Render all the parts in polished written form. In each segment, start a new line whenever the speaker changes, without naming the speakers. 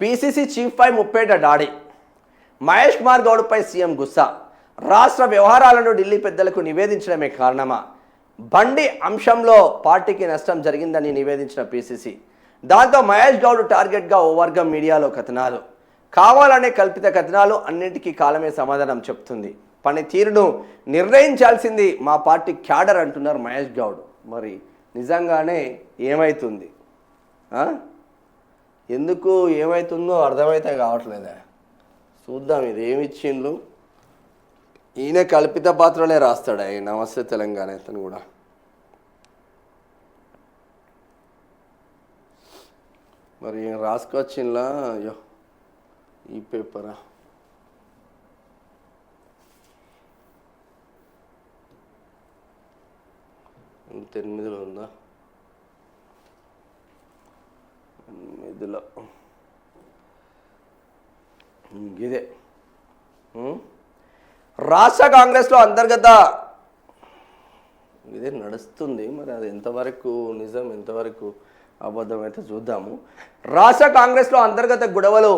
PCC చీఫ్పై ముప్పేట దాడి. Mahesh Kumar గౌడ్పై CM గుస్సా. రాష్ట్ర వ్యవహారాలను ఢిల్లీ పెద్దలకు నివేదించడమే కారణమా? బండి అంశంలో పార్టీకి నష్టం జరిగిందని నివేదించిన పీసీసీ. దాంతో మహేష్ గౌడ్ టార్గెట్గా ఓ వర్గం మీడియాలో కథనాలు. కావాలనే కల్పిత కథనాలు అన్నింటికీ కాలమే సమాధానం చెప్తుంది. పనితీరును నిర్ణయించాల్సింది మా పార్టీ క్యాడర్ అంటున్నారు మహేష్ గౌడ్. మరి నిజంగానే ఏమవుతుంది? ఎందుకు ఏమవుతుందో అర్థమైతే కావట్లేదా? చూద్దాం. ఇది ఏమిచ్చిండ్రు. ఈయన కల్పిత పాత్రలే రాస్తాడు. ఈ నమస్తే తెలంగాణ ఇతను కూడా. మరి రాసుకొచ్చింలా? అయ్యో ఈ పేపరా? ఇంత 8లో ఉందా? 8లో ఇదే. రాష్ట్ర కాంగ్రెస్లో అంతర్గత ఇదే నడుస్తుంది. మరి అది ఎంతవరకు నిజం, ఎంతవరకు అబద్ధం అయితే చూద్దాము. రాష్ట్ర కాంగ్రెస్లో అంతర్గత గొడవలు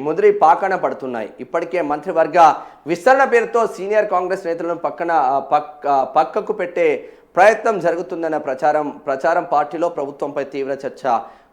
ముదిరి పాకన పడుతున్నాయి. ఇప్పటికే మంత్రివర్గ విస్తరణ పేరుతో సీనియర్ కాంగ్రెస్ నేతలను పక్కకు పెట్టే ప్రయత్నం జరుగుతుందన్న ప్రచారం పార్టీలో ప్రభుత్వంపై తీవ్ర చర్చ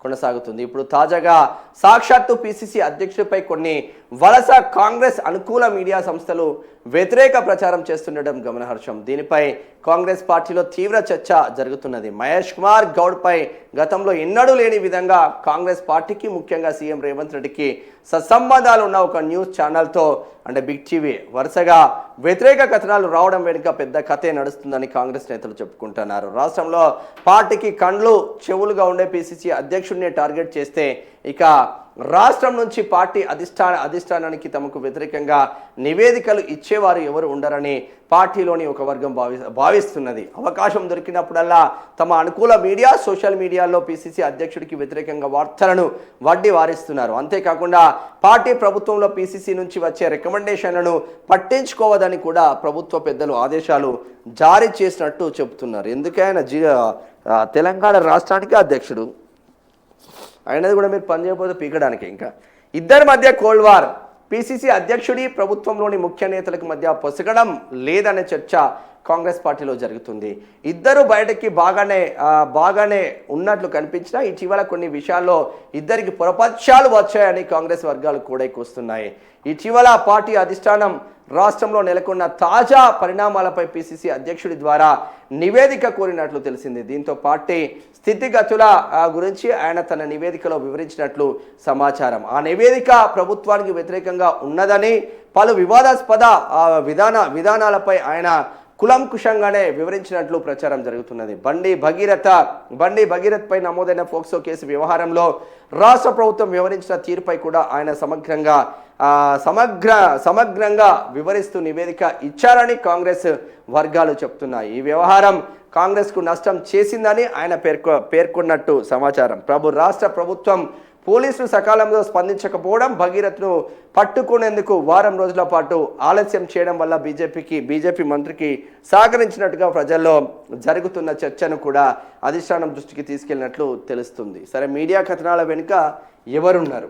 కొనసాగుతుంది. ఇప్పుడు తాజాగా సాక్షాత్తు పీసీసీ అధ్యక్షుడిపై కొన్ని వలస కాంగ్రెస్ అనుకూల మీడియా సంస్థలు వ్యతిరేక ప్రచారం చేస్తుండడం గమనార్హం. దీనిపై కాంగ్రెస్ పార్టీలో తీవ్ర చర్చ జరుగుతున్నది. మహేష్ కుమార్ గౌడ్పై గతంలో ఎన్నడూ లేని విధంగా కాంగ్రెస్ పార్టీకి, ముఖ్యంగా సీఎం రేవంత్ రెడ్డికి సత్సంబంధాలు ఉన్న ఒక న్యూస్ ఛానల్తో అంటే బిగ్ టీవీ వరుసగా వ్యతిరేక కథనాలు రావడం వెనుక పెద్ద కథే నడుస్తుందని కాంగ్రెస్ నేతలు చెప్పుకుంటున్నారు. రాష్ట్రంలో పార్టీకి కండ్లు చెవులుగా ఉండే పీసీసీ అధ్యక్షుడిని టార్గెట్ చేస్తే ఇక రాష్ట్రం నుంచి పార్టీ అధిష్టానానికి తమకు వ్యతిరేకంగా నివేదికలు ఇచ్చేవారు ఎవరు ఉండరని పార్టీలోని ఒక వర్గం భావిస్తున్నది. అవకాశం దొరికినప్పుడల్లా తమ అనుకూల మీడియా, సోషల్ మీడియాలో పీసీసీ అధ్యక్షుడికి వ్యతిరేకంగా వార్తలను వడ్డీ వారిస్తున్నారు. అంతేకాకుండా పార్టీ ప్రభుత్వంలో పీసీసీ నుంచి వచ్చే రికమెండేషన్లను పట్టించుకోవద్దని కూడా ప్రభుత్వ పెద్దలు ఆదేశాలు జారీ చేసినట్టు చెబుతున్నారు. ఎందుకైనా తెలంగాణ రాష్ట్రానికి అధ్యక్షుడు అయినది కూడా మీరు పనిచేయకపోతే పీకడానికి. ఇంకా ఇద్దరి మధ్య కోల్డ్ వార్. పీసీసీ అధ్యక్షుడి ప్రభుత్వంలోని ముఖ్య నేతలకు మధ్య పొసగడం లేదనే చర్చ కాంగ్రెస్ పార్టీలో జరుగుతుంది. ఇద్దరు బయటకి బాగానే ఉన్నట్లు కనిపించినా ఇటీవల కొన్ని విషయాల్లో ఇద్దరికి పొరపక్షాలు వచ్చాయని కాంగ్రెస్ వర్గాలు కూడా కూస్తున్నాయి. ఇటీవల పార్టీ అధిష్టానం రాష్ట్రంలో నెలకొన్న తాజా పరిణామాలపై పీసీసీ అధ్యక్షుడి ద్వారా నివేదిక కోరినట్లు తెలిసింది. దీంతో పార్టీ స్థితిగతుల గురించి ఆయన తన నివేదికలో వివరించినట్లు సమాచారం. ఆ నివేదిక ప్రభుత్వానికి వ్యతిరేకంగా ఉన్నదని, పలు వివాదాస్పద విధానాలపై ఆయన కులంకుశంగానే వివరించినట్లు ప్రచారం జరుగుతున్నది. బండి భగీరథ్ పై నమోదైన పోక్సో కేసు వ్యవహారంలో రాష్ట్ర ప్రభుత్వం వివరించిన తీరుపై కూడా ఆయన సమగ్రంగా వివరిస్తూ నివేదిక ఇచ్చారని కాంగ్రెస్ వర్గాలు చెప్తున్నాయి. ఈ వ్యవహారం కాంగ్రెస్కు నష్టం చేసిందని ఆయన పేర్కొన్నట్టు సమాచారం. రాష్ట్ర ప్రభుత్వం పోలీసులు సకాలంలో స్పందించకపోవడం, భగీరథ్ను పట్టుకునేందుకు వారం రోజుల పాటు ఆలస్యం చేయడం వల్ల బీజేపీ మంత్రికి సహకరించినట్టుగా ప్రజల్లో జరుగుతున్న చర్చను కూడా అధిష్టానం దృష్టికి తీసుకెళ్లినట్లు తెలుస్తుంది. సరే, మీడియా కథనాల వెనుక ఎవరున్నారు?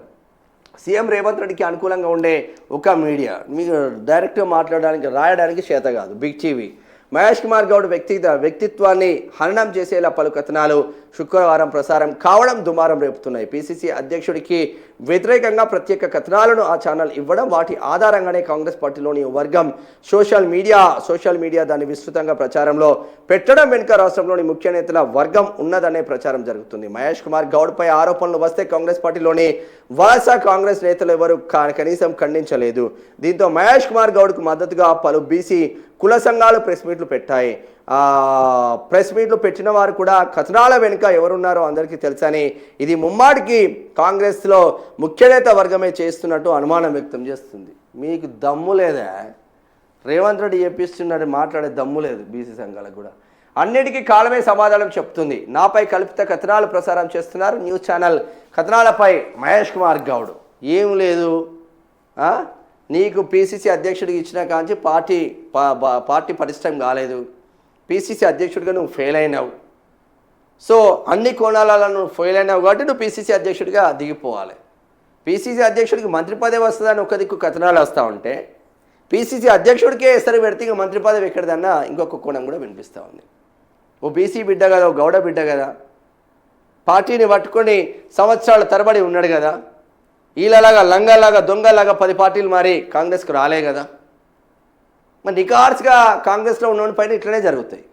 సీఎం రేవంత్ రెడ్డికి అనుకూలంగా ఉండే ఒక మీడియా, మీకు డైరెక్ట్గా రాయడానికి చేత కాదు, బిగ్ టీవీ. మహేష్ కుమార్ గౌడ్ వ్యక్తిత్వాన్ని హననం చేసేలా పలు కథనాలు శుక్రవారం ప్రసారం కావడం దుమారం రేపుతున్నాయి. పీసీసీ అధ్యక్షుడికి వ్యతిరేకంగా ప్రత్యేక కథనాలను ఆ ఛానల్ ఇవ్వడం, వాటి ఆధారంగానే కాంగ్రెస్ పార్టీలోని వర్గం సోషల్ మీడియా దాన్ని విస్తృతంగా ప్రచారంలో పెట్టడం వెనుక రాష్ట్రంలోని ముఖ్య నేతల వర్గం ఉన్నదనే ప్రచారం జరుగుతుంది. మహేష్ కుమార్ గౌడ్పై ఆరోపణలు వస్తే కాంగ్రెస్ పార్టీలోని వలస కాంగ్రెస్ నేతలు ఎవరు కనీసం ఖండించలేదు. దీంతో మహేష్ కుమార్ గౌడ్కు మద్దతుగా పలు బీసీ కుల సంఘాలు ప్రెస్ మీట్లు పెట్టాయి. ప్రెస్ మీట్లు పెట్టిన వారు కూడా కథనాల వెనుక ఎవరున్నారో అందరికీ తెలుసని, ఇది ముమ్మాడికి కాంగ్రెస్లో ముఖ్య నేత వర్గమే చేస్తున్నట్టు అనుమానం వ్యక్తం చేస్తుంది. మీకు దమ్ము లేదా? రేవంత్ రెడ్డి చెప్పిస్తున్నట్టు మాట్లాడే దమ్ము లేదు బీసీ సంఘాలకు కూడా. అన్నిటికీ కాలమే సమాధానం చెప్తుంది. నాపై కల్పిత కథనాలు ప్రసారం చేస్తున్నారు న్యూస్ ఛానల్ కథనాలపై మహేష్ కుమార్ గౌడ్. ఏం లేదు, నీకు పీసీసీ అధ్యక్షుడికి ఇచ్చిన కాంచి పార్టీ పటిష్టం కాలేదు, పీసీసీ అధ్యక్షుడిగా నువ్వు ఫెయిల్ అయినావు. సో అన్ని కోణాలలో నువ్వు ఫెయిల్ అయినావు కాబట్టి నువ్వు పీసీసీ అధ్యక్షుడిగా దిగిపోవాలి. పిసిసి అధ్యక్షుడికి మంత్రి పదవి వస్తుందని ఒక దిక్కు కథనాలు వస్తూ ఉంటే పిసిసి అధ్యక్షుడికే ఎసరు పెడితే ఇక మంత్రి పదవి ఎక్కడిదన్నా ఇంకొక కోణం కూడా వినిపిస్తూ ఉంది. ఓ బీసీ బిడ్డ కదా, ఓ గౌడ బిడ్డ కదా, పార్టీని పట్టుకొని సంవత్సరాల తరబడి ఉన్నాడు కదా, వీళ్ళలాగా లంగాలాగా దొంగలాగా 10 పార్టీలు మారి కాంగ్రెస్కి రాలే కదా. మరి నికార్స్గా కాంగ్రెస్లో ఉన్నోని పైన ఇట్లనే జరుగుతాయి.